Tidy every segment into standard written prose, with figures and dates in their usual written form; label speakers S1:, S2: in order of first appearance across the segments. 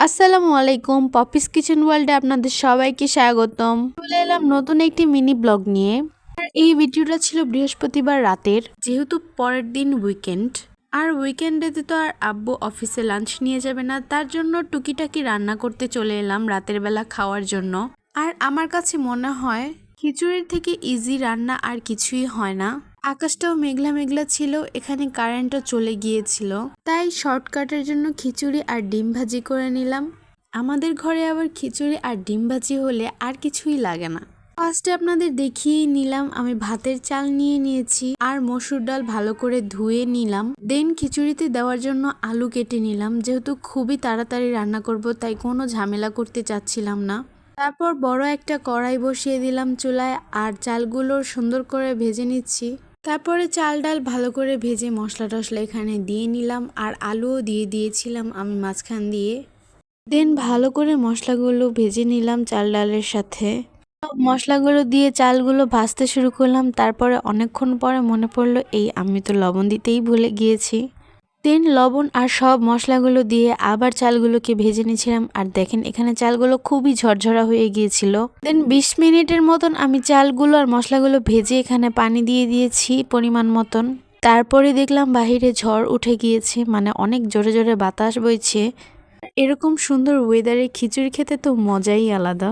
S1: আসসালামু আলাইকুম, Poppy's kitchen ওয়ার্ল্ডে আপনাদের সবাইকে স্বাগতম। চলে এলাম নতুন একটি মিনি ব্লগ নিয়ে। আর এই ভিডিওটা ছিল বৃহস্পতিবার রাতের, যেহেতু পরের দিন উইকেন্ড। আর উইকেন্ডেতে তো আর আব্বু অফিসে লাঞ্চ নিয়ে যাবে না, তার জন্য টুকিটাকি রান্না করতে চলে এলাম রাতের বেলা খাওয়ার জন্য। আর আমার কাছে মনে হয় খিচুড়ির থেকে ইজি রান্না আর কিছুই হয় না। আকাশটাও মেঘলা মেঘলা ছিল, এখানে কারেন্টও চলে গিয়েছিল, তাই শর্টকাটের জন্য খিচুড়ি আর ডিম ভাজি করে নিলাম। আমাদের ঘরে আবার খিচুড়ি আর ডিম ভাজি হলে আর কিছুই লাগে না। ফার্স্টে আপনাদের দেখিয়ে নিলাম আমি ভাতের চাল নিয়ে নিয়েছি আর মসুর ডাল ভালো করে ধুয়ে নিলাম। দেন খিচুড়িতে দেওয়ার জন্য আলু কেটে নিলাম, যেহেতু খুবই তাড়াতাড়ি রান্না করব তাই কোনো ঝামেলা করতে চাচ্ছিলাম না। তারপর বড় একটা কড়াই বসিয়ে দিলাম চুলায় আর চালগুলো সুন্দর করে ভেজে নিচ্ছি। তারপরে চাল ডাল ভালো করে ভেজে মশলা টশলা এখানে দিয়ে নিলাম আর আলুও দিয়ে দিয়েছিলাম আমি মাঝখান দিয়ে। দেন ভালো করে মশলাগুলো ভেজে নিলাম চাল ডালের সাথে। মশলাগুলো দিয়ে চালগুলো ভাজতে শুরু করলাম। তারপরে অনেকক্ষণ পরে মনে পড়লো আমি তো লবণ দিতেই ভুলে গিয়েছি। দেন লবণ আর সব মশলাগুলো দিয়ে আবার চালগুলোকে ভেজে নিয়েছিলাম। আর দেখেন এখানে চালগুলো খুবই ঝরঝরা হয়ে গিয়েছিল। দেন 20 মিনিটের মতন আমি চালগুলো আর মশলাগুলো ভেজে এখানে পানি দিয়ে দিয়েছি পরিমাণ মতন। তারপরে দেখলাম বাহিরে ঝড় উঠে গিয়েছে, মানে অনেক জোরে জোরে বাতাস বইছে। এরকম সুন্দর ওয়েদারে খিচুড়ি খেতে তো মজাই আলাদা।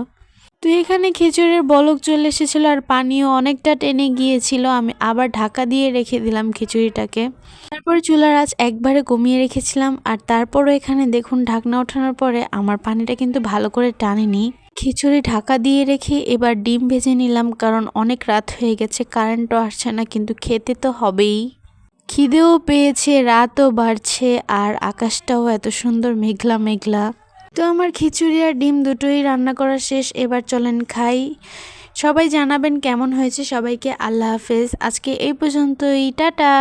S1: তো এখানে খিচুড়ির বলক চলে এসেছিল আর পানিও অনেকটা টেনে গিয়েছিল। আমি আবার ঢাকা দিয়ে রেখে দিলাম খিচুড়িটাকে। তারপরে চুলার আঁচ একবারে কমিয়ে রেখেছিলাম। আর তারপরও এখানে দেখুন ঢাকনা ওঠানোর পরে আমার পানিটা কিন্তু ভালো করে টানেনি। খিচুড়ি ঢাকা দিয়ে রেখে এবার ডিম ভেজে নিলাম, কারণ অনেক রাত হয়ে গেছে, কারেন্টও আসছে না, কিন্তু খেতে তো হবেই। খিদেও পেয়েছে, রাতও বাড়ছে আর আকাশটাও এত সুন্দর মেঘলা মেঘলা। তো আমার খিচুড়ি আর ডিম দুটোই রান্না করা শেষ, এবার চলেন খাই। সবাই জানাবেন কেমন হয়েছে। সবাইকে আল্লাহ হাফেজ, আজকে এই পর্যন্তই, টাটা।